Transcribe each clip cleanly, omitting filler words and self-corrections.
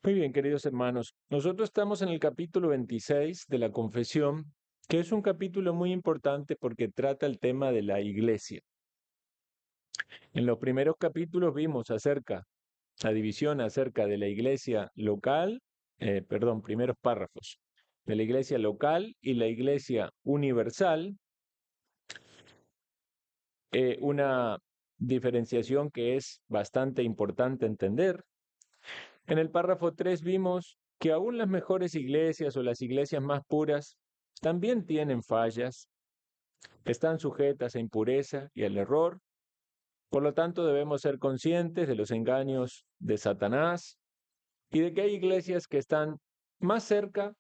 Muy bien, queridos hermanos. Nosotros estamos en el capítulo 26 de la Confesión, que es un capítulo muy importante porque trata el tema de la iglesia. En los primeros capítulos vimos la división acerca de la iglesia local, primeros párrafos, de la iglesia local y la iglesia universal, una diferenciación que es bastante importante entender. En el párrafo 3 vimos que aún las mejores iglesias o las iglesias más puras también tienen fallas, están sujetas a impureza y al error. Por lo tanto, debemos ser conscientes de los engaños de Satanás y de que hay iglesias que están más cerca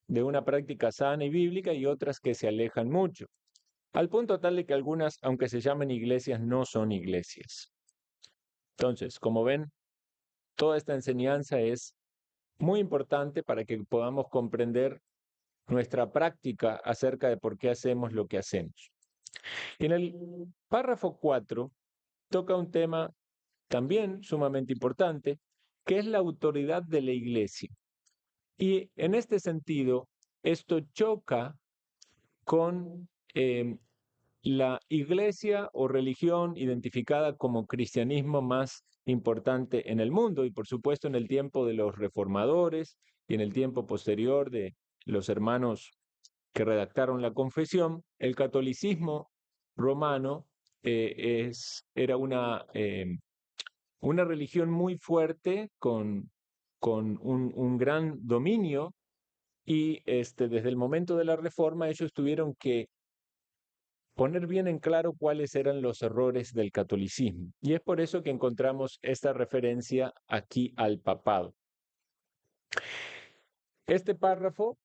de una práctica sana y bíblica y otras que se alejan mucho, al punto tal de que algunas, aunque se llamen iglesias, no son iglesias. Entonces, como ven, toda esta enseñanza es muy importante para que podamos comprender nuestra práctica acerca de por qué hacemos lo que hacemos. Y en el párrafo 4 toca un tema también sumamente importante, que es la autoridad de la iglesia. Y en este sentido, esto choca con la iglesia o religión identificada como cristianismo más importante en el mundo y por supuesto en el tiempo de los reformadores y en el tiempo posterior de los hermanos que redactaron la confesión, el catolicismo romano era una religión muy fuerte con un gran dominio y desde el momento de la reforma ellos tuvieron que poner bien en claro cuáles eran los errores del catolicismo. Y es por eso que encontramos esta referencia aquí al papado. Este párrafo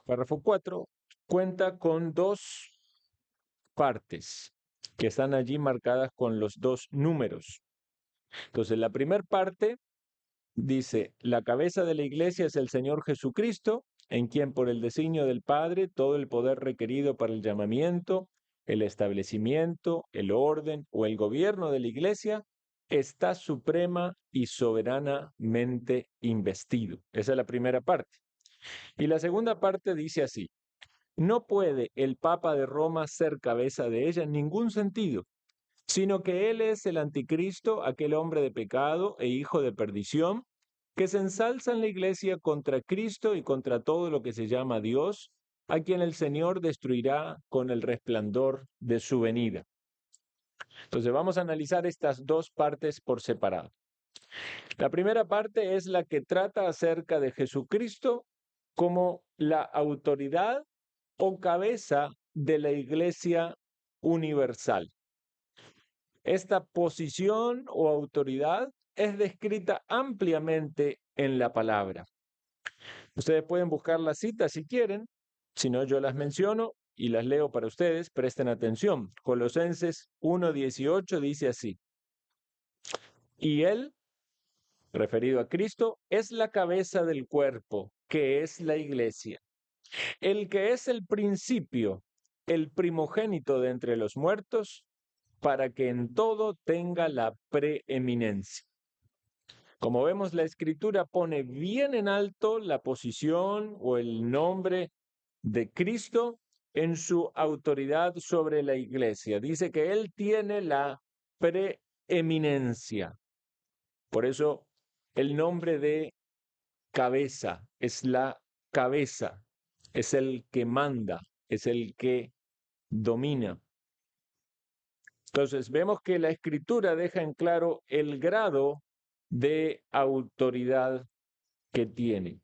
4, cuenta con dos partes que están allí marcadas con los dos números. Entonces, la primera parte dice, la cabeza de la iglesia es el Señor Jesucristo, en quien por el designio del Padre todo el poder requerido para el llamamiento, el establecimiento, el orden o el gobierno de la iglesia está suprema y soberanamente investido. Esa es la primera parte. Y la segunda parte dice así, no puede el Papa de Roma ser cabeza de ella en ningún sentido, sino que él es el anticristo, aquel hombre de pecado e hijo de perdición, que se ensalza en la iglesia contra Cristo y contra todo lo que se llama Dios, a quien el Señor destruirá con el resplandor de su venida. Entonces vamos a analizar estas dos partes por separado. La primera parte es la que trata acerca de Jesucristo como la autoridad o cabeza de la iglesia universal. Esta posición o autoridad es descrita ampliamente en la palabra. Ustedes pueden buscar las citas si quieren, si no yo las menciono y las leo para ustedes, presten atención. Colosenses 1:18 dice así, y él, referido a Cristo, es la cabeza del cuerpo, que es la iglesia, el que es el principio, el primogénito de entre los muertos, para que en todo tenga la preeminencia. Como vemos, la escritura pone bien en alto la posición o el nombre de Cristo en su autoridad sobre la iglesia. Dice que Él tiene la preeminencia. Por eso el nombre de cabeza es la cabeza, es el que manda, es el que domina. Entonces vemos que la escritura deja en claro el grado de autoridad que tiene.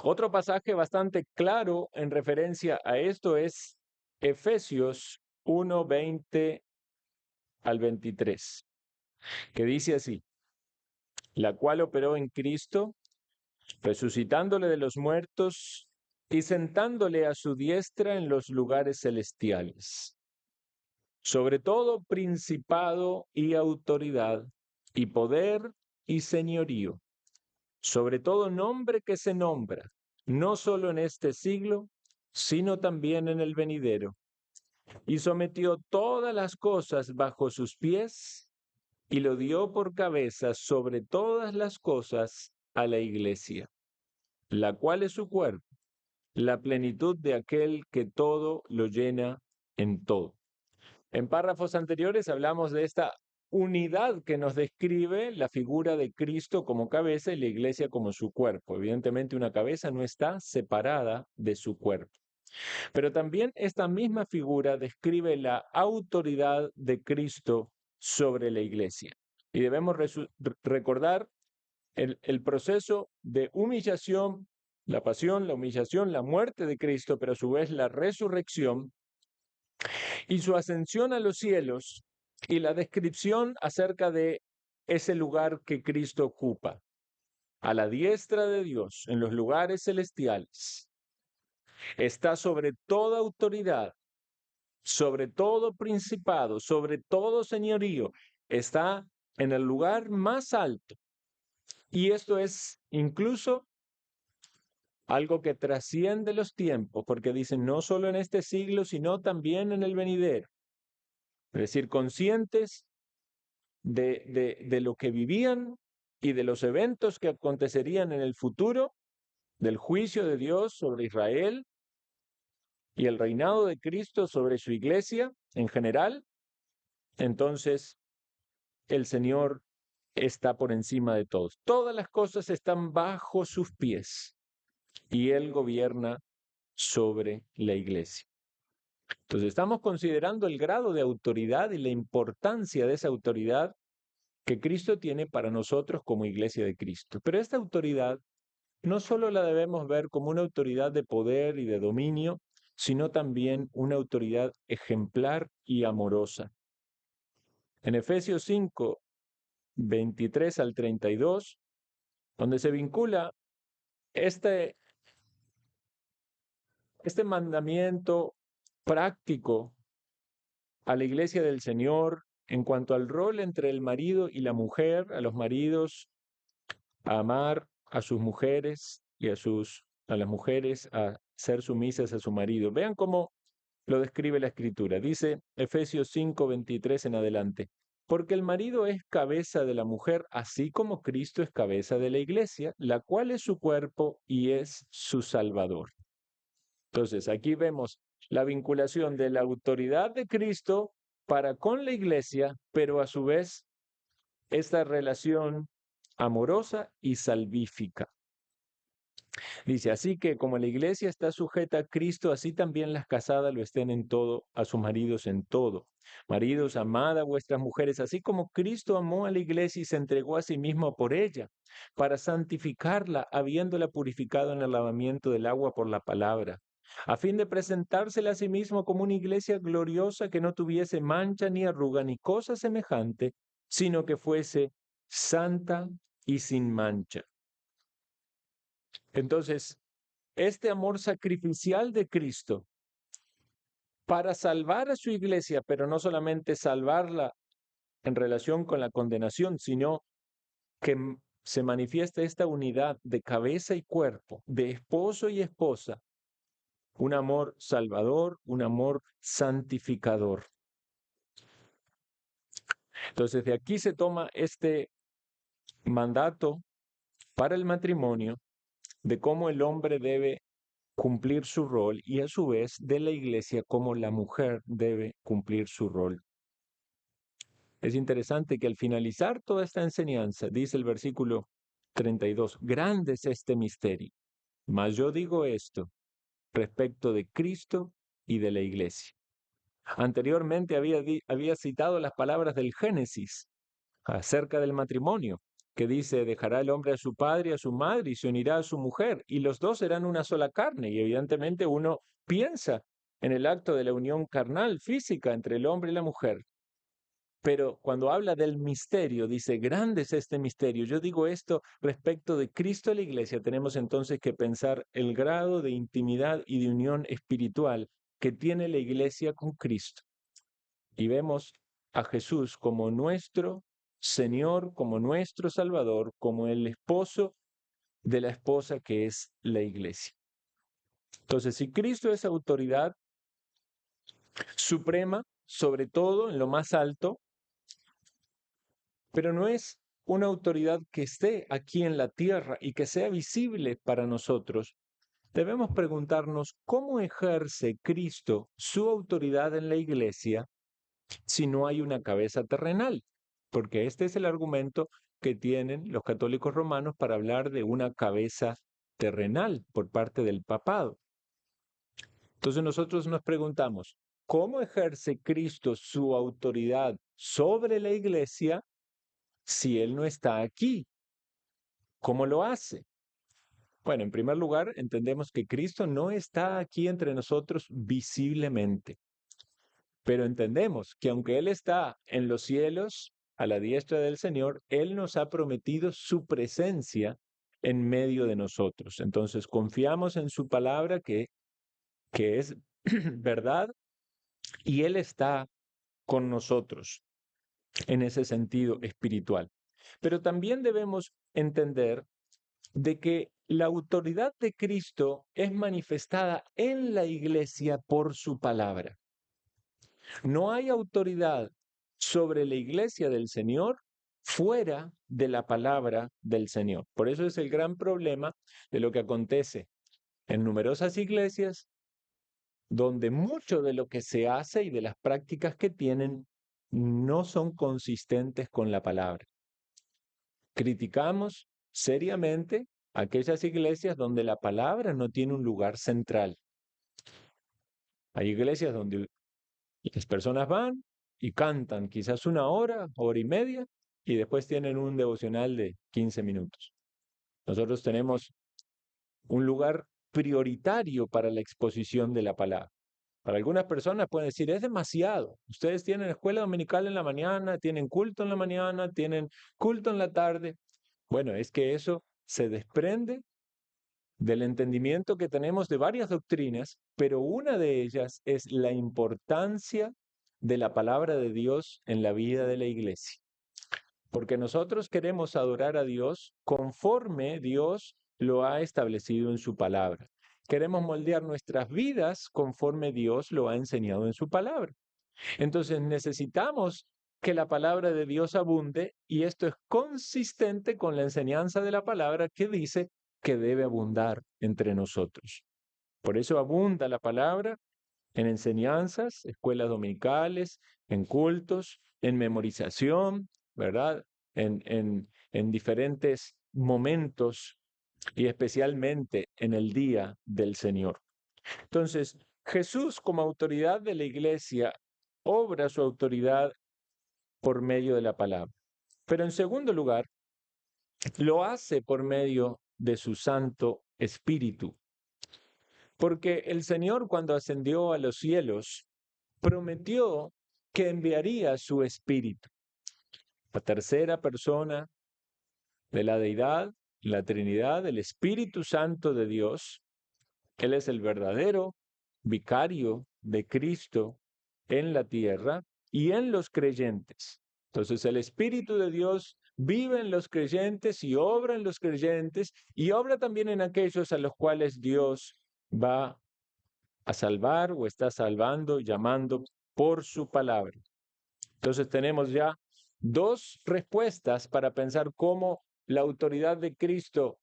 Otro pasaje bastante claro en referencia a esto es Efesios 1:20 al 23, que dice así, la cual operó en Cristo, resucitándole de los muertos y sentándole a su diestra en los lugares celestiales, sobre todo principado y autoridad y poder y señorío, sobre todo nombre que se nombra, no solo en este siglo, sino también en el venidero, y sometió todas las cosas bajo sus pies, y lo dio por cabeza sobre todas las cosas a la iglesia, la cual es su cuerpo, la plenitud de aquel que todo lo llena en todo. En párrafos anteriores hablamos de esta unidad que nos describe la figura de Cristo como cabeza y la iglesia como su cuerpo. Evidentemente, una cabeza no está separada de su cuerpo. Pero también esta misma figura describe la autoridad de Cristo sobre la iglesia. Y debemos recordar el proceso de humillación, la pasión, la humillación, la muerte de Cristo, pero a su vez la resurrección y su ascensión a los cielos y la descripción acerca de ese lugar que Cristo ocupa, a la diestra de Dios, en los lugares celestiales. Está sobre toda autoridad, sobre todo principado, sobre todo señorío. Está en el lugar más alto. Y esto es incluso algo que trasciende los tiempos, porque dicen no solo en este siglo, sino también en el venidero. Es decir, conscientes de lo que vivían y de los eventos que acontecerían en el futuro, del juicio de Dios sobre Israel y el reinado de Cristo sobre su iglesia en general, entonces el Señor está por encima de todos. Todas las cosas están bajo sus pies y Él gobierna sobre la iglesia. Entonces estamos considerando el grado de autoridad y la importancia de esa autoridad que Cristo tiene para nosotros como iglesia de Cristo. Pero esta autoridad no solo la debemos ver como una autoridad de poder y de dominio, sino también una autoridad ejemplar y amorosa. En Efesios 5, 23 al 32, donde se vincula este mandamiento práctico a la iglesia del Señor en cuanto al rol entre el marido y la mujer, a los maridos a amar a sus mujeres y a las mujeres a ser sumisas a su marido. Vean cómo lo describe la Escritura. Dice Efesios 5:23 en adelante. Porque el marido es cabeza de la mujer, así como Cristo es cabeza de la iglesia, la cual es su cuerpo y es su Salvador. Entonces, aquí vemos la vinculación de la autoridad de Cristo para con la iglesia, pero a su vez esta relación amorosa y salvífica. Dice, así que como la iglesia está sujeta a Cristo, así también las casadas lo estén en todo, a sus maridos en todo. Maridos, amad a vuestras mujeres, así como Cristo amó a la iglesia y se entregó a sí mismo por ella, para santificarla, habiéndola purificado en el lavamiento del agua por la palabra, a fin de presentársela a sí mismo como una iglesia gloriosa que no tuviese mancha ni arruga ni cosa semejante, sino que fuese santa y sin mancha. Entonces, este amor sacrificial de Cristo para salvar a su iglesia, pero no solamente salvarla en relación con la condenación, sino que se manifiesta esta unidad de cabeza y cuerpo, de esposo y esposa, un amor salvador, un amor santificador. Entonces, de aquí se toma este mandato para el matrimonio de cómo el hombre debe cumplir su rol y a su vez de la iglesia cómo la mujer debe cumplir su rol. Es interesante que al finalizar toda esta enseñanza, dice el versículo 32, grande es este misterio, mas yo digo esto respecto de Cristo y de la iglesia. Anteriormente había citado las palabras del Génesis acerca del matrimonio, que dice, dejará el hombre a su padre y a su madre y se unirá a su mujer, y los dos serán una sola carne. Y evidentemente uno piensa en el acto de la unión carnal, física, entre el hombre y la mujer. Pero cuando habla del misterio, dice, grande es este misterio. Yo digo esto respecto de Cristo y la iglesia. Tenemos entonces que pensar el grado de intimidad y de unión espiritual que tiene la iglesia con Cristo. Y vemos a Jesús como nuestro Señor, como nuestro Salvador, como el esposo de la esposa que es la iglesia. Entonces, si Cristo es autoridad suprema, sobre todo en lo más alto, pero no es una autoridad que esté aquí en la tierra y que sea visible para nosotros. Debemos preguntarnos cómo ejerce Cristo su autoridad en la iglesia si no hay una cabeza terrenal, porque este es el argumento que tienen los católicos romanos para hablar de una cabeza terrenal por parte del papado. Entonces nosotros nos preguntamos, ¿cómo ejerce Cristo su autoridad sobre la iglesia si Él no está aquí? ¿Cómo lo hace? Bueno, en primer lugar, entendemos que Cristo no está aquí entre nosotros visiblemente, pero entendemos que aunque Él está en los cielos, a la diestra del Señor, Él nos ha prometido su presencia en medio de nosotros. Entonces, confiamos en su palabra que es verdad y Él está con nosotros en ese sentido espiritual. Pero también debemos entender de que la autoridad de Cristo es manifestada en la iglesia por su palabra. No hay autoridad sobre la iglesia del Señor fuera de la palabra del Señor. Por eso es el gran problema de lo que acontece en numerosas iglesias donde mucho de lo que se hace y de las prácticas que tienen no son consistentes con la palabra. Criticamos seriamente aquellas iglesias donde la palabra no tiene un lugar central. Hay iglesias donde las personas van y cantan quizás una hora, hora y media, y después tienen un devocional de 15 minutos. Nosotros tenemos un lugar prioritario para la exposición de la palabra. Para algunas personas pueden decir, es demasiado. Ustedes tienen escuela dominical en la mañana, tienen culto en la mañana, tienen culto en la tarde. Bueno, es que eso se desprende del entendimiento que tenemos de varias doctrinas, pero una de ellas es la importancia de la palabra de Dios en la vida de la iglesia. Porque nosotros queremos adorar a Dios conforme Dios lo ha establecido en su palabra. Queremos moldear nuestras vidas conforme Dios lo ha enseñado en su palabra. Entonces necesitamos que la palabra de Dios abunde y esto es consistente con la enseñanza de la palabra que dice que debe abundar entre nosotros. Por eso abunda la palabra en enseñanzas, escuelas dominicales, en cultos, en memorización, ¿verdad? En diferentes momentos y especialmente en el día del Señor. Entonces, Jesús como autoridad de la iglesia obra su autoridad por medio de la palabra. Pero en segundo lugar, lo hace por medio de su Santo Espíritu. Porque el Señor cuando ascendió a los cielos, prometió que enviaría su Espíritu. La tercera persona de la deidad, la Trinidad, el Espíritu Santo de Dios. Él es el verdadero vicario de Cristo en la tierra y en los creyentes. Entonces el Espíritu de Dios vive en los creyentes y obra en los creyentes y obra también en aquellos a los cuales Dios va a salvar o está salvando, llamando por su palabra. Entonces tenemos ya dos respuestas para pensar cómo la autoridad de Cristo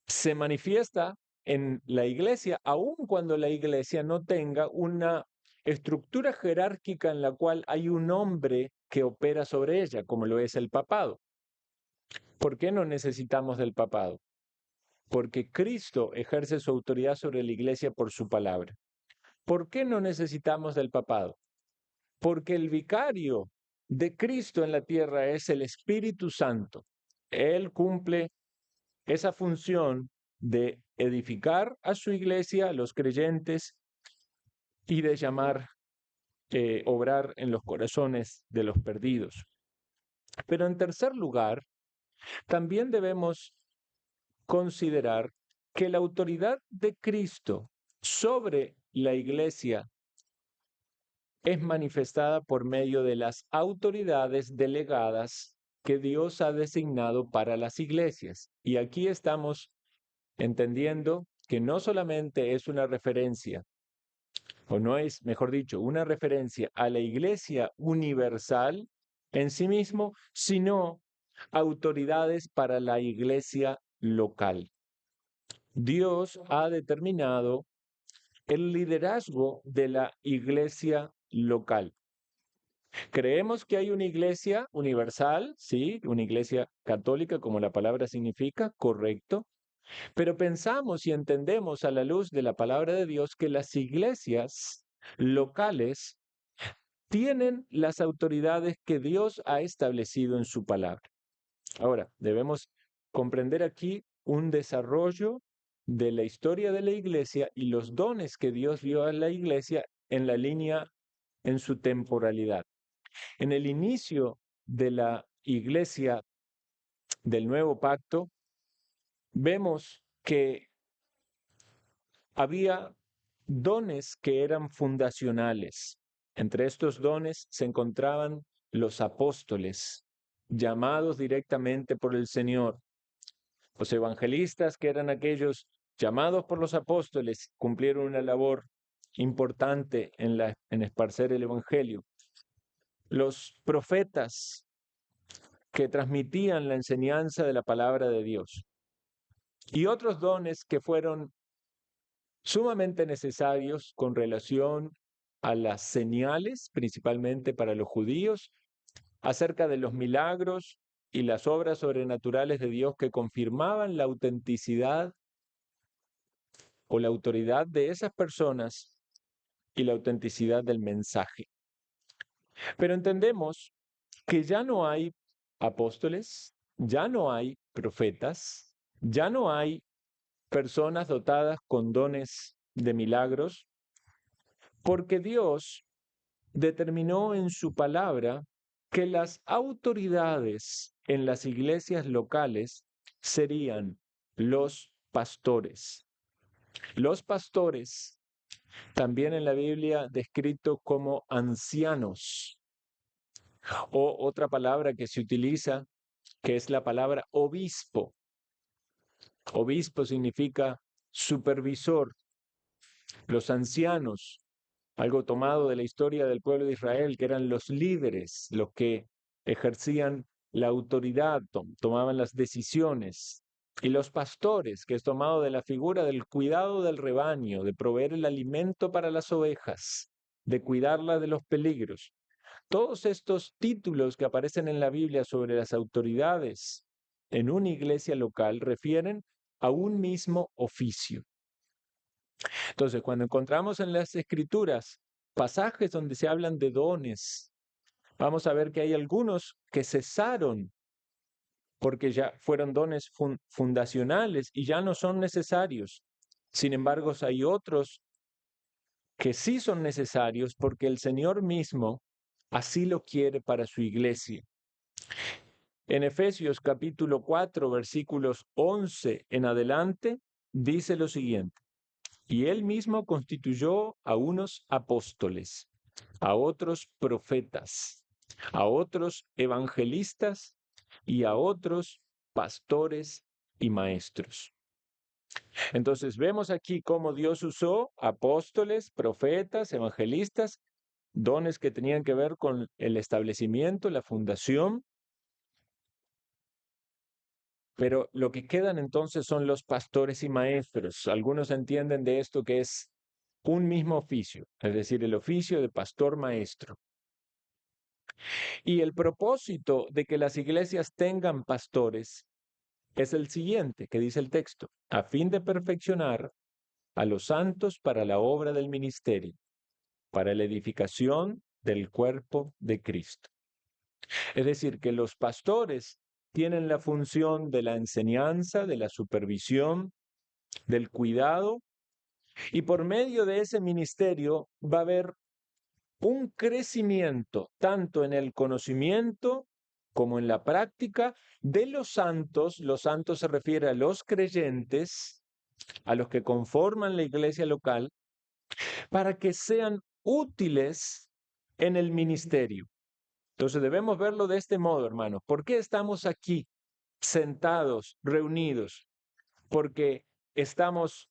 se manifiesta en la iglesia, aun cuando la iglesia no tenga una estructura jerárquica en la cual hay un hombre que opera sobre ella, como lo es el papado. ¿Por qué no necesitamos del papado? Porque Cristo ejerce su autoridad sobre la iglesia por su palabra. ¿Por qué no necesitamos del papado? Porque el vicario de Cristo en la tierra es el Espíritu Santo. Él cumple esa función de edificar a su iglesia, a los creyentes, y de llamar, obrar en los corazones de los perdidos. Pero en tercer lugar, también debemos considerar que la autoridad de Cristo sobre la iglesia es manifestada por medio de las autoridades delegadas que Dios ha designado para las iglesias. Y aquí estamos entendiendo que no solamente es una referencia, o no es, mejor dicho, una referencia a la iglesia universal, en sí mismo, sino autoridades para la iglesia local. Dios ha determinado el liderazgo de la iglesia local. Creemos que hay una iglesia universal, sí, una iglesia católica, como la palabra significa, correcto, pero pensamos y entendemos a la luz de la palabra de Dios que las iglesias locales tienen las autoridades que Dios ha establecido en su palabra. Ahora, debemos comprender aquí un desarrollo de la historia de la iglesia y los dones que Dios dio a la iglesia en la línea, en su temporalidad. En el inicio de la iglesia del nuevo pacto, vemos que había dones que eran fundacionales. Entre estos dones se encontraban los apóstoles, llamados directamente por el Señor. Los evangelistas, que eran aquellos llamados por los apóstoles, cumplieron una labor importante en esparcer el evangelio. Los profetas, que transmitían la enseñanza de la palabra de Dios. Y otros dones que fueron sumamente necesarios con relación a las señales, principalmente para los judíos, acerca de los milagros y las obras sobrenaturales de Dios que confirmaban la autenticidad o la autoridad de esas personas y la autenticidad del mensaje. Pero entendemos que ya no hay apóstoles, ya no hay profetas, ya no hay personas dotadas con dones de milagros, porque Dios determinó en su palabra que las autoridades en las iglesias locales serían los pastores. Los pastores, también en la Biblia descrito como ancianos, o otra palabra que se utiliza, que es la palabra obispo. Obispo significa supervisor. Los ancianos, algo tomado de la historia del pueblo de Israel, que eran los líderes, los que ejercían la autoridad, tomaban las decisiones. Y los pastores, que es tomado de la figura del cuidado del rebaño, de proveer el alimento para las ovejas, de cuidarlas de los peligros. Todos estos títulos que aparecen en la Biblia sobre las autoridades en una iglesia local refieren a un mismo oficio. Entonces, cuando encontramos en las Escrituras pasajes donde se hablan de dones, vamos a ver que hay algunos que cesaron porque ya fueron dones fundacionales y ya no son necesarios. Sin embargo, hay otros que sí son necesarios porque el Señor mismo así lo quiere para su iglesia. En Efesios capítulo 4, versículos 11 en adelante, dice lo siguiente: y él mismo constituyó a unos apóstoles, a otros profetas, a otros evangelistas y a otros pastores y maestros. Entonces vemos aquí cómo Dios usó apóstoles, profetas, evangelistas, dones que tenían que ver con el establecimiento, la fundación. Pero lo que quedan entonces son los pastores y maestros. Algunos entienden de esto que es un mismo oficio, es decir, el oficio de pastor maestro. Y el propósito de que las iglesias tengan pastores es el siguiente, que dice el texto: a fin de perfeccionar a los santos para la obra del ministerio, para la edificación del cuerpo de Cristo. Es decir, que los pastores tienen la función de la enseñanza, de la supervisión, del cuidado, y por medio de ese ministerio va a haber un crecimiento tanto en el conocimiento como en la práctica de los santos. Los santos se refiere a los creyentes, a los que conforman la iglesia local, para que sean útiles en el ministerio. Entonces debemos verlo de este modo, hermanos. ¿Por qué estamos aquí sentados, reunidos? Porque estamos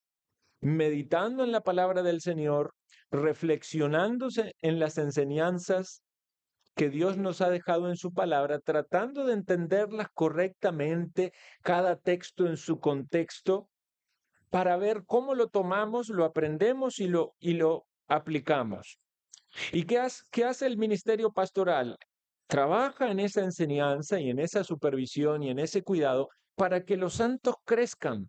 meditando en la palabra del Señor, reflexionándose en las enseñanzas que Dios nos ha dejado en su palabra, tratando de entenderlas correctamente, cada texto en su contexto, para ver cómo lo tomamos, lo aprendemos y lo aplicamos. ¿Y qué hace el ministerio pastoral? Trabaja en esa enseñanza y en esa supervisión y en ese cuidado para que los santos crezcan.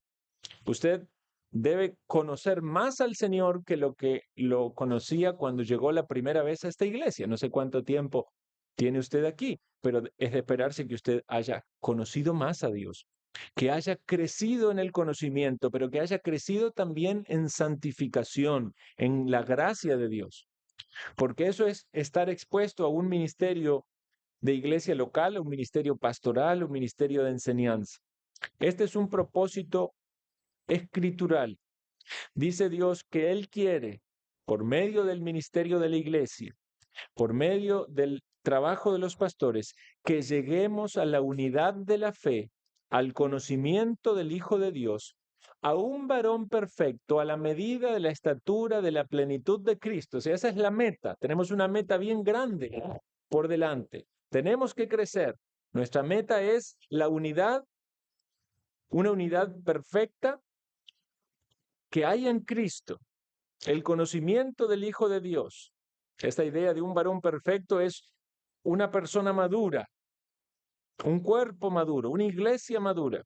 Usted debe conocer más al Señor que lo conocía cuando llegó la primera vez a esta iglesia. No sé cuánto tiempo tiene usted aquí, pero es de esperarse que usted haya conocido más a Dios, que haya crecido en el conocimiento, pero que haya crecido también en santificación, en la gracia de Dios. Porque eso es estar expuesto a un ministerio de iglesia local, un ministerio pastoral, un ministerio de enseñanza. Este es un propósito escritural. Dice Dios que Él quiere, por medio del ministerio de la iglesia, por medio del trabajo de los pastores, que lleguemos a la unidad de la fe, al conocimiento del Hijo de Dios, a un varón perfecto, a la medida de la estatura de la plenitud de Cristo. O sea, esa es la meta. Tenemos una meta bien grande por delante. Tenemos que crecer. Nuestra meta es la unidad, una unidad perfecta que hay en Cristo, el conocimiento del Hijo de Dios. Esta idea de un varón perfecto es una persona madura, un cuerpo maduro, una iglesia madura.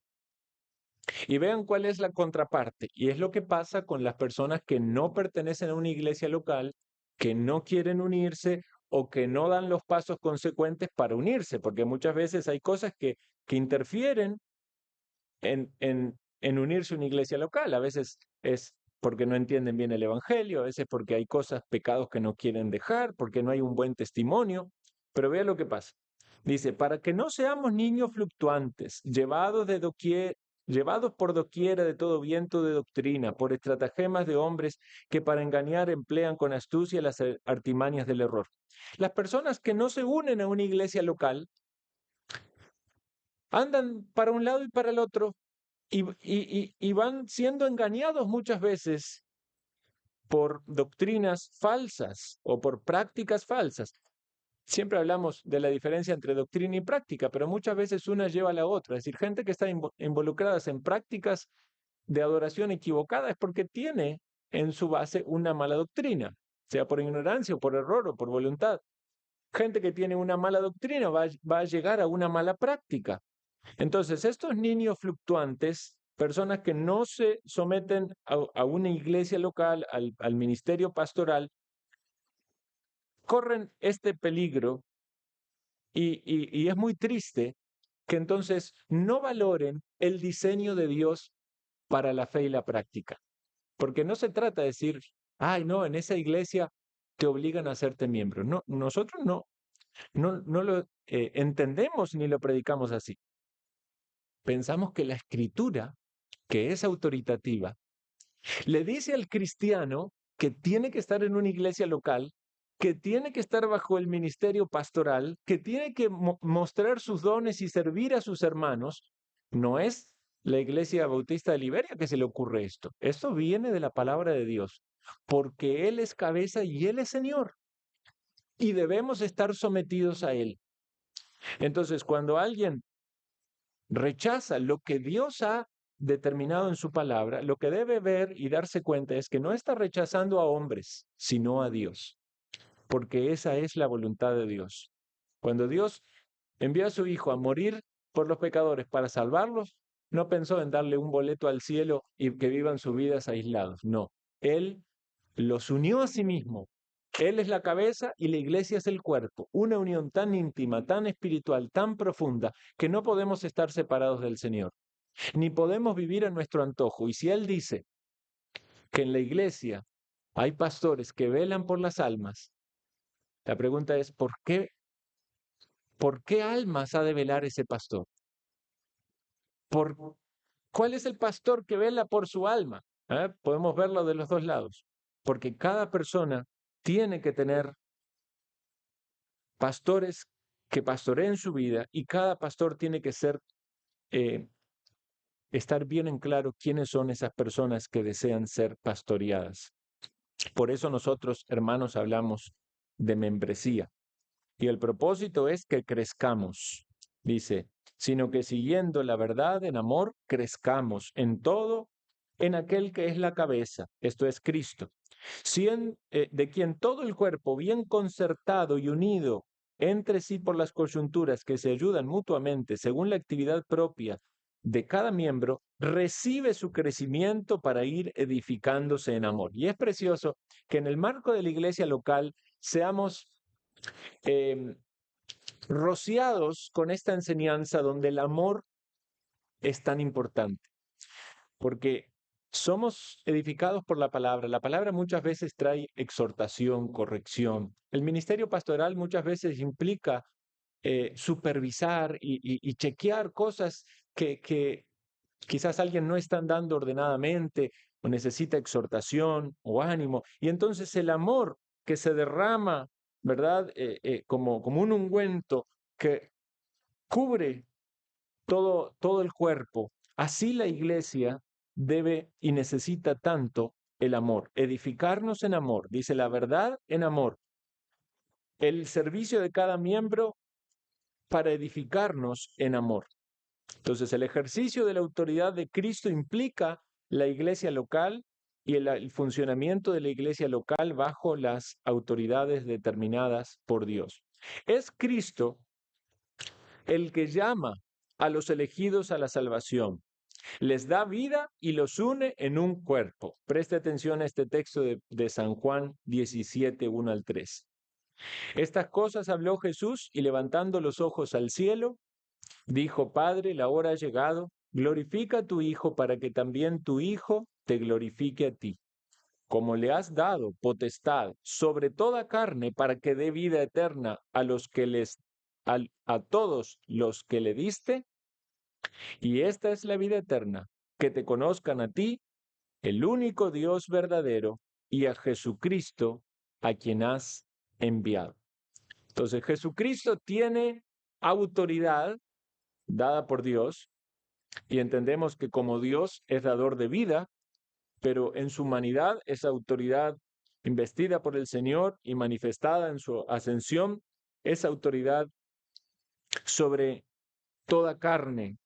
Y vean cuál es la contraparte. Y es lo que pasa con las personas que no pertenecen a una iglesia local, que no quieren unirse o que no dan los pasos consecuentes para unirse, porque muchas veces hay cosas que interfieren en unirse a una iglesia local. A veces es porque no entienden bien el evangelio, a veces porque hay cosas, pecados que no quieren dejar, porque no hay un buen testimonio. Pero vea lo que pasa. Dice, para que no seamos niños fluctuantes, llevados por doquiera de todo viento de doctrina, por estratagemas de hombres que para engañar emplean con astucia las artimañas del error. Las personas que no se unen a una iglesia local andan para un lado y para el otro y van siendo engañados muchas veces por doctrinas falsas o por prácticas falsas. Siempre hablamos de la diferencia entre doctrina y práctica, pero muchas veces una lleva a la otra. Es decir, gente que está involucrada en prácticas de adoración equivocada es porque tiene en su base una mala doctrina, sea por ignorancia o por error o por voluntad. Gente que tiene una mala doctrina va a llegar a una mala práctica. Entonces, estos niños fluctuantes, personas que no se someten a una iglesia local, al ministerio pastoral, corren este peligro y es muy triste que entonces no valoren el diseño de Dios para la fe y la práctica. Porque no se trata de decir, ay, no, en esa iglesia te obligan a hacerte miembro. No, nosotros no lo entendemos ni lo predicamos así. Pensamos que la escritura, que es autoritativa, le dice al cristiano que tiene que estar en una iglesia local, que tiene que estar bajo el ministerio pastoral, que tiene que mostrar sus dones y servir a sus hermanos. No es la iglesia bautista de Liberia que se le ocurre esto. Esto viene de la palabra de Dios, porque Él es cabeza y Él es Señor. Y debemos estar sometidos a Él. Entonces, cuando alguien rechaza lo que Dios ha determinado en su palabra, lo que debe ver y darse cuenta es que no está rechazando a hombres, sino a Dios, porque esa es la voluntad de Dios. Cuando Dios envió a su Hijo a morir por los pecadores para salvarlos, no pensó en darle un boleto al cielo y que vivan sus vidas aislados, no. Él los unió a sí mismo. Él es la cabeza y la iglesia es el cuerpo. Una unión tan íntima, tan espiritual, tan profunda, que no podemos estar separados del Señor, ni podemos vivir a nuestro antojo. Y si Él dice que en la iglesia hay pastores que velan por las almas, la pregunta es, ¿por qué almas ha de velar ese pastor? ¿Por cuál es el pastor que vela por su alma? Podemos verlo de los dos lados, porque cada persona tiene que tener pastores que pastoreen su vida y cada pastor tiene que estar bien en claro quiénes son esas personas que desean ser pastoreadas. Por eso nosotros, hermanos, hablamos de membresía. Y el propósito es que crezcamos, dice, sino que siguiendo la verdad en amor, crezcamos en todo en aquel que es la cabeza, esto es Cristo, de quien todo el cuerpo, bien concertado y unido entre sí por las coyunturas que se ayudan mutuamente según la actividad propia de cada miembro, recibe su crecimiento para ir edificándose en amor. Y es precioso que en el marco de la iglesia local seamos eh, rociados con esta enseñanza donde el amor es tan importante, porque somos edificados por la palabra. La palabra muchas veces trae exhortación, corrección. El ministerio pastoral muchas veces implica supervisar y chequear cosas que quizás alguien no está andando ordenadamente o necesita exhortación o ánimo. Y entonces el amor que se derrama, ¿verdad? Como un ungüento que cubre todo el cuerpo. Así la iglesia debe y necesita tanto el amor, edificarnos en amor, dice la verdad en amor, el servicio de cada miembro para edificarnos en amor. Entonces, el ejercicio de la autoridad de Cristo implica la iglesia local y el funcionamiento de la iglesia local bajo las autoridades determinadas por Dios. Es Cristo el que llama a los elegidos a la salvación, les da vida y los une en un cuerpo. Preste atención a este texto de San Juan 17, 1 al 3. Estas cosas habló Jesús y levantando los ojos al cielo, dijo: Padre, la hora ha llegado, glorifica a tu Hijo para que también tu Hijo te glorifique a ti. Como le has dado potestad sobre toda carne para que dé vida eterna a todos los que le diste, y esta es la vida eterna, que te conozcan a ti, el único Dios verdadero, y a Jesucristo, a quien has enviado. Entonces, Jesucristo tiene autoridad dada por Dios, y entendemos que como Dios es dador de vida, pero en su humanidad esa autoridad investida por el Señor y manifestada en su ascensión, esa autoridad sobre toda carne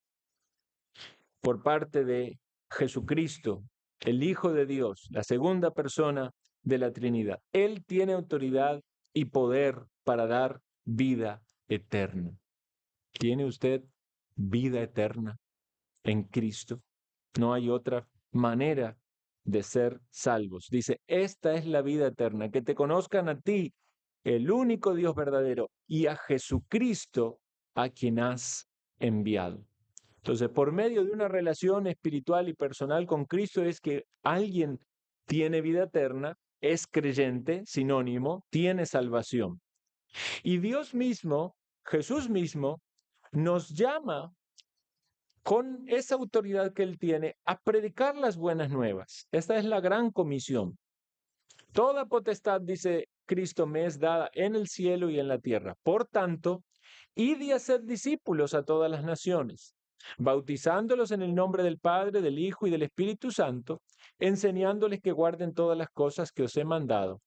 por parte de Jesucristo, el Hijo de Dios, la segunda persona de la Trinidad. Él tiene autoridad y poder para dar vida eterna. ¿Tiene usted vida eterna en Cristo? No hay otra manera de ser salvos. Dice, esta es la vida eterna, que te conozcan a ti, el único Dios verdadero, y a Jesucristo, a quien has enviado. Entonces, por medio de una relación espiritual y personal con Cristo es que alguien tiene vida eterna, es creyente, sinónimo, tiene salvación. Y Dios mismo, Jesús mismo, nos llama con esa autoridad que Él tiene a predicar las buenas nuevas. Esta es la gran comisión. Toda potestad, dice Cristo, me es dada en el cielo y en la tierra. Por tanto, id y haced discípulos a todas las naciones, bautizándolos en el nombre del Padre, del Hijo y del Espíritu Santo, enseñándoles que guarden todas las cosas que os he mandado.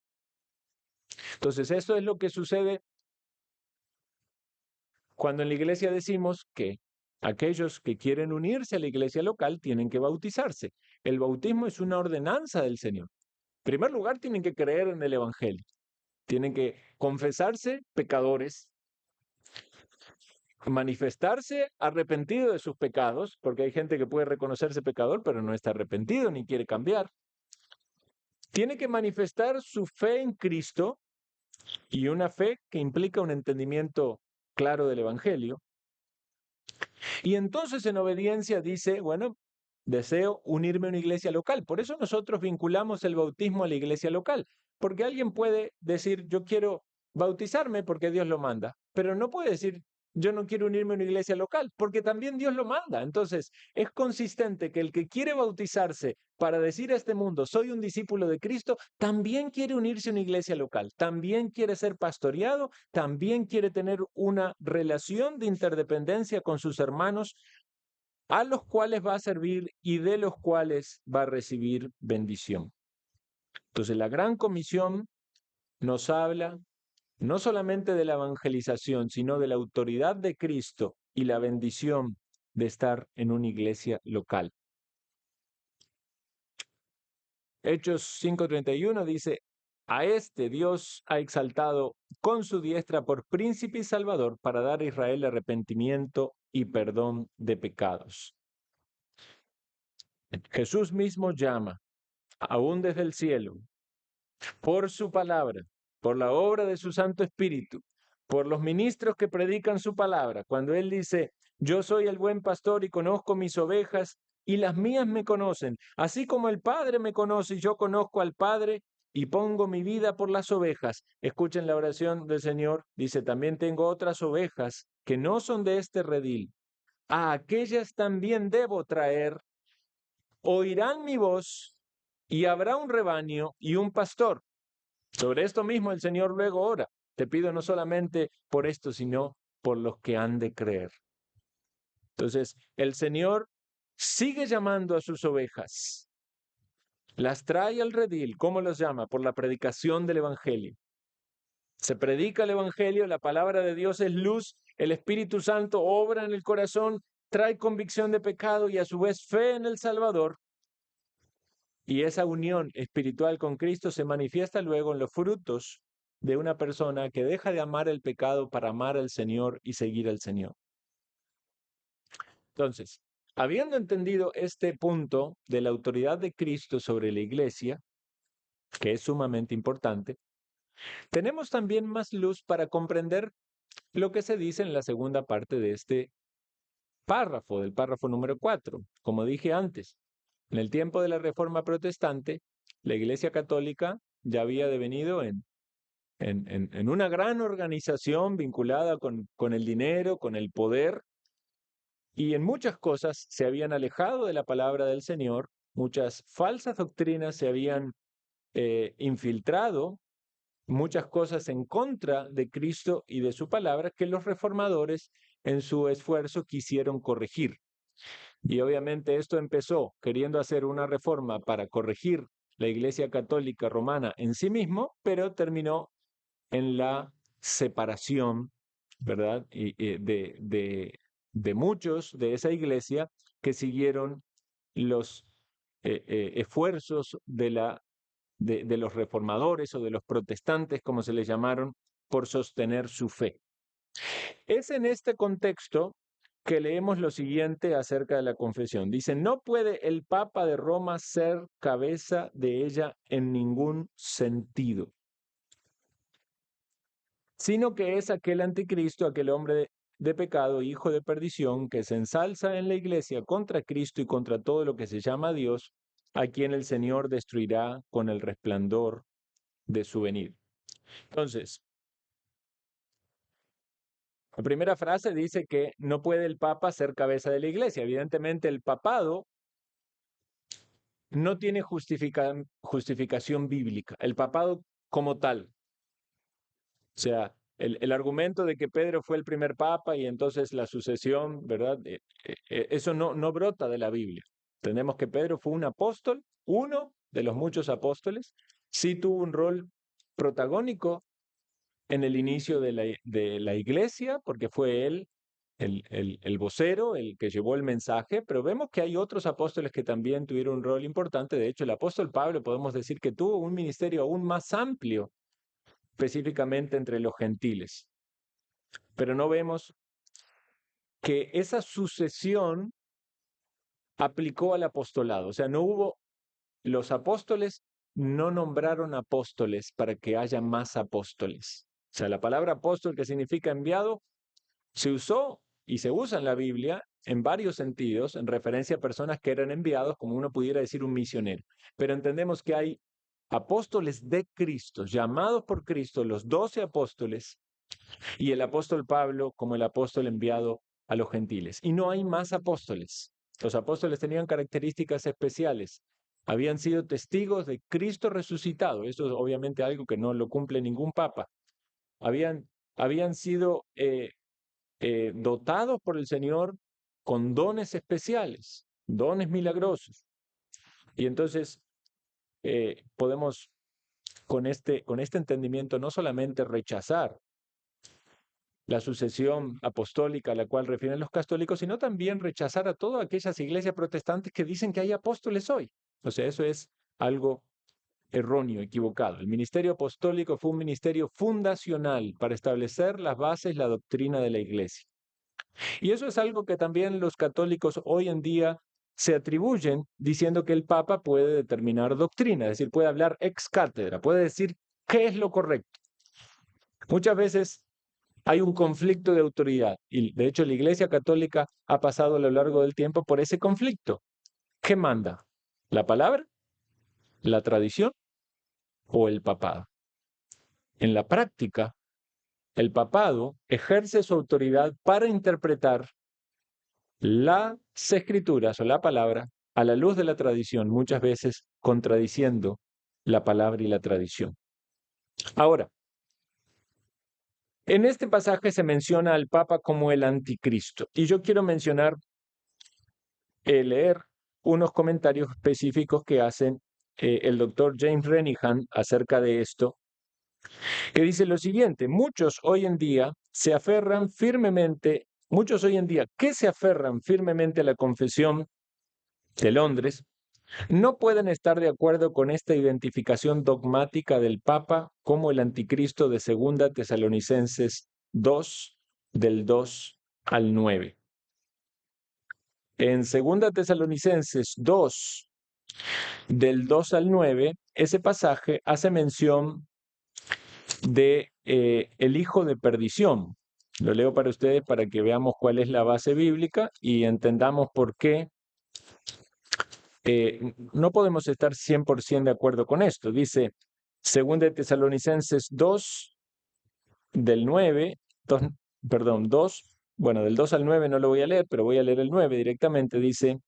Entonces, eso es lo que sucede cuando en la iglesia decimos que aquellos que quieren unirse a la iglesia local tienen que bautizarse. El bautismo es una ordenanza del Señor. En primer lugar, tienen que creer en el Evangelio. Tienen que confesarse pecadores, manifestarse arrepentido de sus pecados, porque hay gente que puede reconocerse pecador, pero no está arrepentido ni quiere cambiar. Tiene que manifestar su fe en Cristo, y una fe que implica un entendimiento claro del Evangelio. Y entonces en obediencia dice, bueno, deseo unirme a una iglesia local. Por eso nosotros vinculamos el bautismo a la iglesia local, porque alguien puede decir, yo quiero bautizarme porque Dios lo manda, pero no puede decir, yo no quiero unirme a una iglesia local, porque también Dios lo manda. Entonces, es consistente que el que quiere bautizarse para decir a este mundo, soy un discípulo de Cristo, también quiere unirse a una iglesia local, también quiere ser pastoreado, también quiere tener una relación de interdependencia con sus hermanos, a los cuales va a servir y de los cuales va a recibir bendición. Entonces, la gran comisión nos habla no solamente de la evangelización, sino de la autoridad de Cristo y la bendición de estar en una iglesia local. Hechos 5:31 dice, a este Dios ha exaltado con su diestra por príncipe y salvador para dar a Israel arrepentimiento y perdón de pecados. Jesús mismo llama, aún desde el cielo, por su palabra, por la obra de su Santo Espíritu, por los ministros que predican su palabra. Cuando Él dice, yo soy el buen pastor y conozco mis ovejas y las mías me conocen, así como el Padre me conoce y yo conozco al Padre y pongo mi vida por las ovejas. Escuchen la oración del Señor. Dice, también tengo otras ovejas que no son de este redil. A aquellas también debo traer, oirán mi voz y habrá un rebaño y un pastor. Sobre esto mismo el Señor luego ora. Te pido no solamente por esto, sino por los que han de creer. Entonces, el Señor sigue llamando a sus ovejas. Las trae al redil. ¿Cómo los llama? Por la predicación del Evangelio. Se predica el Evangelio, la palabra de Dios es luz, el Espíritu Santo obra en el corazón, trae convicción de pecado y a su vez fe en el Salvador. Y esa unión espiritual con Cristo se manifiesta luego en los frutos de una persona que deja de amar el pecado para amar al Señor y seguir al Señor. Entonces, habiendo entendido este punto de la autoridad de Cristo sobre la iglesia, que es sumamente importante, tenemos también más luz para comprender lo que se dice en la segunda parte de este párrafo, del párrafo número 4. Como dije antes, en el tiempo de la Reforma Protestante, la Iglesia Católica ya había devenido en una gran organización vinculada con el dinero, con el poder, y en muchas cosas se habían alejado de la palabra del Señor, muchas falsas doctrinas se habían infiltrado, muchas cosas en contra de Cristo y de su palabra que los reformadores en su esfuerzo quisieron corregir. Y obviamente esto empezó queriendo hacer una reforma para corregir la Iglesia Católica Romana en sí mismo, pero terminó en la separación, ¿verdad? De muchos de esa iglesia que siguieron los esfuerzos de los reformadores o de los protestantes, como se les llamaron, por sostener su fe. Es en este contexto que leemos lo siguiente acerca de la confesión. Dice, no puede el Papa de Roma ser cabeza de ella en ningún sentido, sino que es aquel anticristo, aquel hombre de pecado, hijo de perdición, que se ensalza en la iglesia contra Cristo y contra todo lo que se llama Dios, a quien el Señor destruirá con el resplandor de su venida. Entonces, la primera frase dice que no puede el Papa ser cabeza de la iglesia. Evidentemente, el papado no tiene justificación bíblica, el papado como tal. O sea, el argumento de que Pedro fue el primer papa y entonces la sucesión, ¿verdad? Eso no brota de la Biblia. Tenemos que Pedro fue un apóstol, uno de los muchos apóstoles, sí tuvo un rol protagónico en el inicio de la iglesia, porque fue él el vocero, el que llevó el mensaje, pero vemos que hay otros apóstoles que también tuvieron un rol importante. De hecho, el apóstol Pablo podemos decir que tuvo un ministerio aún más amplio, específicamente entre los gentiles. Pero no vemos que esa sucesión aplicó al apostolado. O sea, no hubo, los apóstoles no nombraron apóstoles para que haya más apóstoles. O sea, la palabra apóstol, que significa enviado, se usó y se usa en la Biblia en varios sentidos, en referencia a personas que eran enviados, como uno pudiera decir un misionero. Pero entendemos que hay apóstoles de Cristo, llamados por Cristo, los 12 apóstoles, y el apóstol Pablo como el apóstol enviado a los gentiles. Y no hay más apóstoles. Los apóstoles tenían características especiales. Habían sido testigos de Cristo resucitado. Eso es obviamente algo que no lo cumple ningún papa. Habían sido dotados por el Señor con dones especiales, dones milagrosos. Y entonces podemos con este entendimiento no solamente rechazar la sucesión apostólica a la cual refieren los católicos, sino también rechazar a todas aquellas iglesias protestantes que dicen que hay apóstoles hoy. O sea, eso es algo erróneo, equivocado. El ministerio apostólico fue un ministerio fundacional para establecer las bases, la doctrina de la iglesia. Y eso es algo que también los católicos hoy en día se atribuyen diciendo que el Papa puede determinar doctrina, es decir, puede hablar ex cátedra, puede decir qué es lo correcto. Muchas veces hay un conflicto de autoridad y de hecho la Iglesia Católica ha pasado a lo largo del tiempo por ese conflicto. ¿Qué manda? ¿La palabra, la tradición o el papado? En la práctica, el papado ejerce su autoridad para interpretar las escrituras o la palabra a la luz de la tradición, muchas veces contradiciendo la palabra y la tradición. Ahora, en este pasaje se menciona al Papa como el anticristo y yo quiero leer unos comentarios específicos que hacen el doctor James Renihan acerca de esto, que dice lo siguiente: muchos hoy en día que se aferran firmemente a la confesión de Londres, no pueden estar de acuerdo con esta identificación dogmática del Papa como el anticristo de 2 Tesalonicenses 2, del 2 al 9. En 2 Tesalonicenses 2, del 2 al 9, ese pasaje hace mención de el hijo de perdición. Lo leo para ustedes para que veamos cuál es la base bíblica y entendamos por qué no podemos estar 100% de acuerdo con esto. Dice 2 Tesalonicenses 2, del 9, 2, bueno, del 2 al 9 no lo voy a leer, pero voy a leer el 9 directamente. Dice: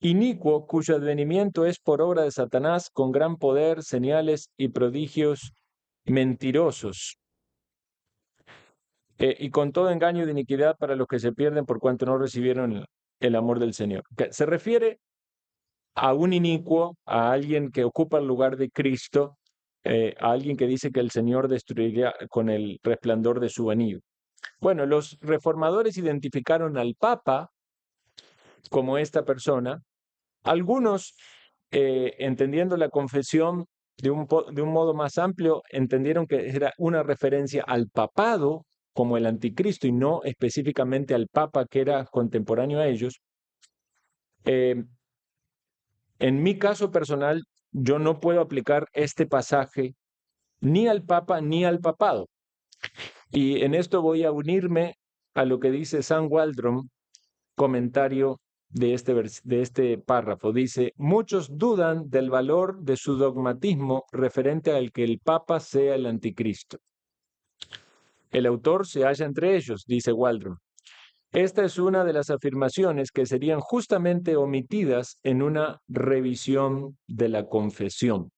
inicuo, cuyo advenimiento es por obra de Satanás, con gran poder, señales y prodigios mentirosos, y con todo engaño de iniquidad para los que se pierden por cuanto no recibieron el amor del Señor. Se refiere a un inicuo, a alguien que ocupa el lugar de Cristo, a alguien que dice que el Señor destruirá con el resplandor de su venida. Bueno, los reformadores identificaron al Papa como esta persona. Algunos, entendiendo la confesión de un modo más amplio, entendieron que era una referencia al papado como el anticristo y no específicamente al Papa que era contemporáneo a ellos. En mi caso personal, yo no puedo aplicar este pasaje ni al Papa ni al papado. Y en esto voy a unirme a lo que dice Sam Waldron, comentario de este párrafo. Dice: muchos dudan del valor de su dogmatismo referente al que el Papa sea el anticristo. El autor se halla entre ellos, dice Waldron. Esta es una de las afirmaciones que serían justamente omitidas en una revisión de la confesión.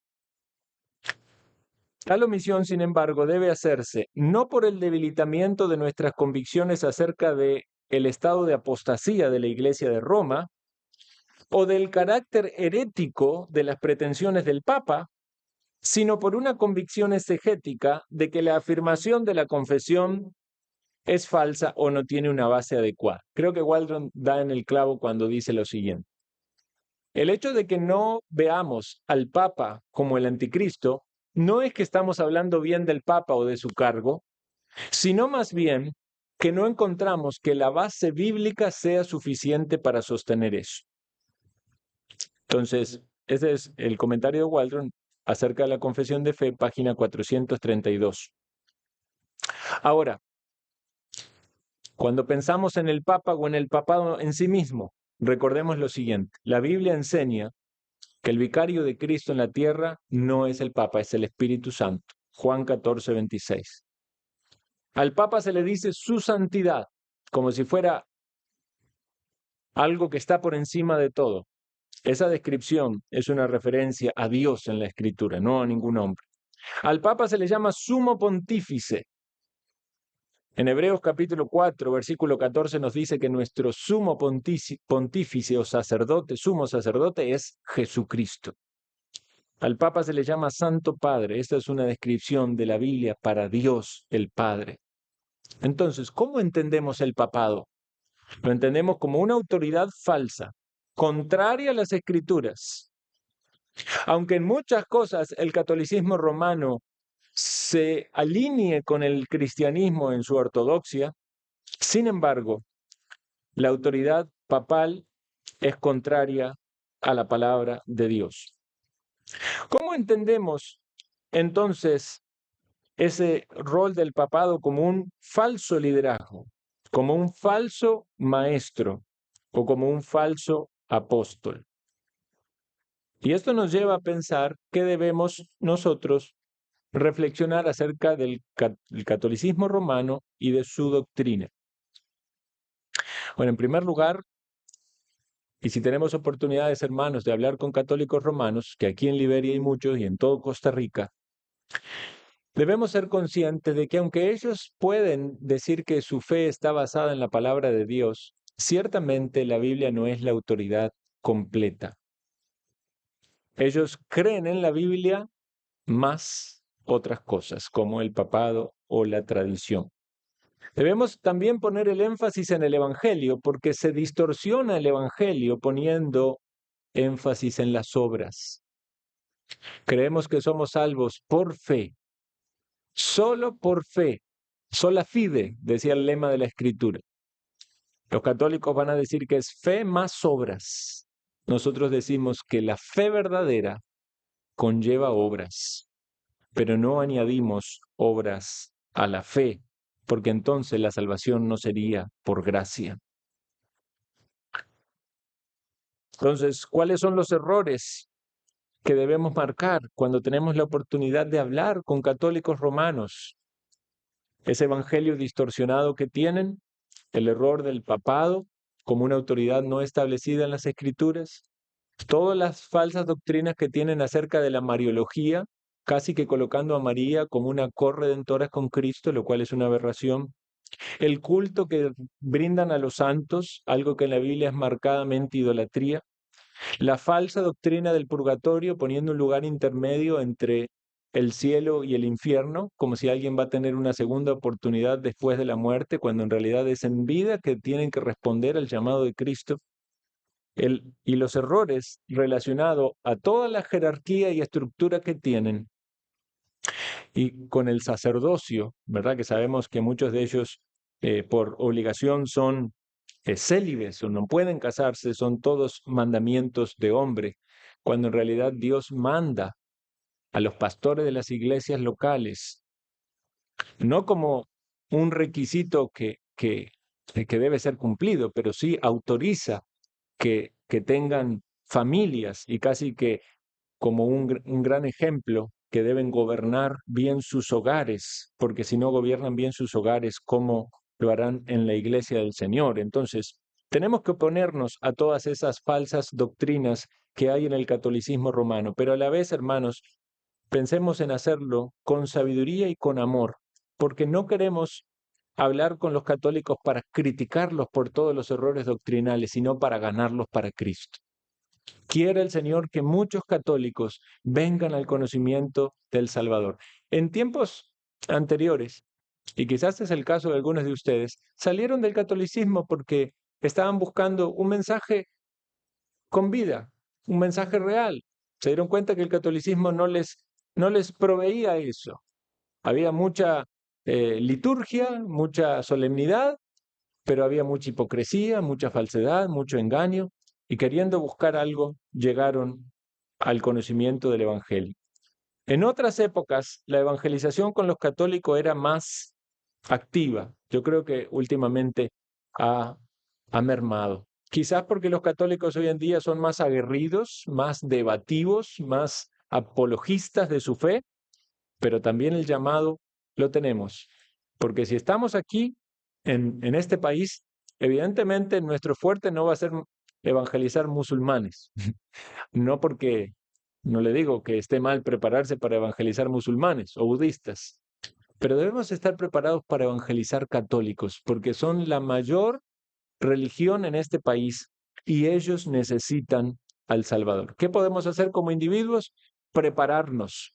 Tal omisión, sin embargo, debe hacerse no por el debilitamiento de nuestras convicciones acerca de el estado de apostasía de la Iglesia de Roma o del carácter herético de las pretensiones del Papa, sino por una convicción exegética de que la afirmación de la confesión es falsa o no tiene una base adecuada. Creo que Waldron da en el clavo cuando dice lo siguiente: el hecho de que no veamos al Papa como el anticristo no es que estamos hablando bien del Papa o de su cargo, sino más bien que no encontramos que la base bíblica sea suficiente para sostener eso. Entonces, ese es el comentario de Waldron acerca de la confesión de fe, página 432. Ahora, cuando pensamos en el Papa o en el papado en sí mismo, recordemos lo siguiente: la Biblia enseña que el vicario de Cristo en la tierra no es el Papa, es el Espíritu Santo. Juan 14, 26. Al Papa se le dice su santidad, como si fuera algo que está por encima de todo. Esa descripción es una referencia a Dios en la Escritura, no a ningún hombre. Al Papa se le llama sumo pontífice. En Hebreos capítulo 4, versículo 14 nos dice que nuestro sumo pontífice o sacerdote, sumo sacerdote, es Jesucristo. Al Papa se le llama Santo Padre. Esta es una descripción de la Biblia para Dios el Padre. Entonces, ¿cómo entendemos el papado? Lo entendemos como una autoridad falsa, contraria a las Escrituras. Aunque en muchas cosas el catolicismo romano se alinee con el cristianismo en su ortodoxia, sin embargo, la autoridad papal es contraria a la palabra de Dios. ¿Cómo entendemos entonces ese rol del papado como un falso liderazgo, como un falso maestro o como un falso apóstol? Y esto nos lleva a pensar que debemos nosotros reflexionar acerca del catolicismo romano y de su doctrina. Bueno, en primer lugar, y si tenemos oportunidades, hermanos, de hablar con católicos romanos, que aquí en Liberia hay muchos y en todo Costa Rica, debemos ser conscientes de que aunque ellos pueden decir que su fe está basada en la palabra de Dios, ciertamente la Biblia no es la autoridad completa. Ellos creen en la Biblia más otras cosas, como el papado o la tradición. Debemos también poner el énfasis en el Evangelio, porque se distorsiona el Evangelio poniendo énfasis en las obras. Creemos que somos salvos por fe, solo por fe, sola fide, decía el lema de la Escritura. Los católicos van a decir que es fe más obras. Nosotros decimos que la fe verdadera conlleva obras, pero no añadimos obras a la fe, porque entonces la salvación no sería por gracia. Entonces, ¿cuáles son los errores que debemos marcar cuando tenemos la oportunidad de hablar con católicos romanos? Ese evangelio distorsionado que tienen, el error del papado como una autoridad no establecida en las Escrituras, todas las falsas doctrinas que tienen acerca de la mariología, casi que colocando a María como una corredentora con Cristo, lo cual es una aberración. El culto que brindan a los santos, algo que en la Biblia es marcadamente idolatría. La falsa doctrina del purgatorio, poniendo un lugar intermedio entre el cielo y el infierno, como si alguien va a tener una segunda oportunidad después de la muerte, cuando en realidad es en vida que tienen que responder al llamado de Cristo. Y los errores relacionados a toda la jerarquía y estructura que tienen y con el sacerdocio, ¿verdad? Que sabemos que muchos de ellos por obligación son célibes o no pueden casarse, son todos mandamientos de hombre, cuando en realidad Dios manda a los pastores de las iglesias locales, no como un requisito que debe ser cumplido, pero sí autoriza que tengan familias y casi que como un gran ejemplo que deben gobernar bien sus hogares, porque si no gobiernan bien sus hogares, ¿cómo lo harán en la iglesia del Señor? Entonces, tenemos que oponernos a todas esas falsas doctrinas que hay en el catolicismo romano, pero a la vez, hermanos, pensemos en hacerlo con sabiduría y con amor, porque no queremos hablar con los católicos para criticarlos por todos los errores doctrinales, sino para ganarlos para Cristo. Quiere el Señor que muchos católicos vengan al conocimiento del Salvador. En tiempos anteriores, y quizás es el caso de algunos de ustedes, salieron del catolicismo porque estaban buscando un mensaje con vida, un mensaje real. Se dieron cuenta que el catolicismo no les proveía eso. Había mucha liturgia, mucha solemnidad, pero había mucha hipocresía, mucha falsedad, mucho engaño, y queriendo buscar algo, llegaron al conocimiento del Evangelio. En otras épocas, la evangelización con los católicos era más activa. Yo creo que últimamente ha mermado. Quizás porque los católicos hoy en día son más aguerridos, más debativos, más apologistas de su fe, pero también el llamado lo tenemos. Porque si estamos aquí, en este país, evidentemente nuestro fuerte no va a ser evangelizar musulmanes. No porque, no le digo que esté mal prepararse para evangelizar musulmanes o budistas, pero debemos estar preparados para evangelizar católicos, porque son la mayor religión en este país y ellos necesitan al Salvador. ¿Qué podemos hacer como individuos? prepararnos.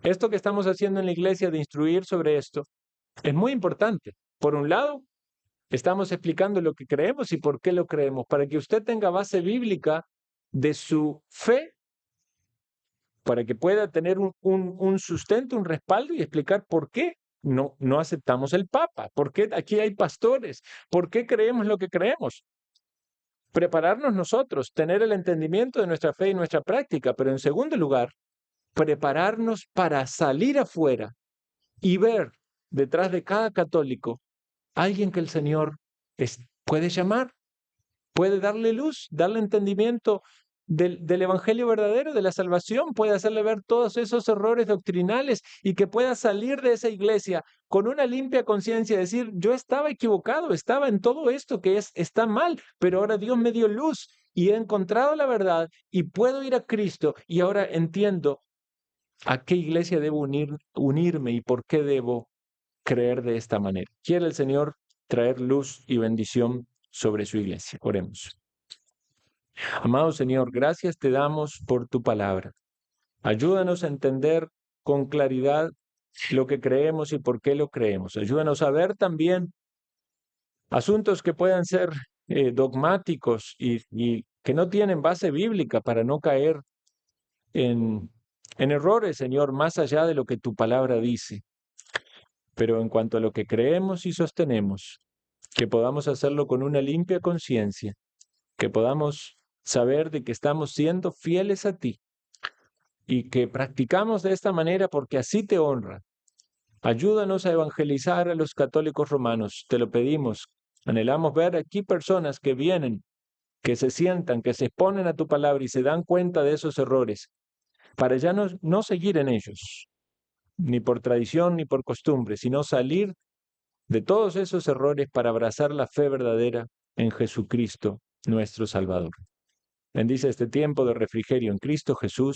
Esto que estamos haciendo en la iglesia de instruir sobre esto es muy importante. Por un lado, estamos explicando lo que creemos y por qué lo creemos, para que usted tenga base bíblica de su fe, para que pueda tener un sustento, un respaldo y explicar por qué no aceptamos el Papa, por qué aquí hay pastores, por qué creemos lo que creemos. Prepararnos nosotros, tener el entendimiento de nuestra fe y nuestra práctica, pero en segundo lugar, prepararnos para salir afuera y ver detrás de cada católico alguien que el Señor puede llamar, puede darle luz, darle entendimiento del evangelio verdadero, de la salvación, puede hacerle ver todos esos errores doctrinales y que pueda salir de esa iglesia con una limpia conciencia, decir, yo estaba equivocado, estaba en todo esto que está mal, pero ahora Dios me dio luz y he encontrado la verdad y puedo ir a Cristo y ahora entiendo a qué iglesia debo unirme y por qué debo creer de esta manera. Quiere el Señor traer luz y bendición sobre su iglesia. Oremos. Amado Señor, gracias te damos por tu palabra. Ayúdanos a entender con claridad lo que creemos y por qué lo creemos. Ayúdanos a ver también asuntos que puedan ser dogmáticos y que no tienen base bíblica para no caer en errores, Señor, más allá de lo que tu palabra dice. Pero en cuanto a lo que creemos y sostenemos, que podamos hacerlo con una limpia conciencia, que podamos saber de que estamos siendo fieles a ti y que practicamos de esta manera porque así te honra. Ayúdanos a evangelizar a los católicos romanos, te lo pedimos. Anhelamos ver aquí personas que vienen, que se sientan, que se exponen a tu palabra y se dan cuenta de esos errores, para ya no seguir en ellos, ni por tradición ni por costumbre, sino salir de todos esos errores para abrazar la fe verdadera en Jesucristo, nuestro Salvador. Bendice este tiempo de refrigerio en Cristo Jesús.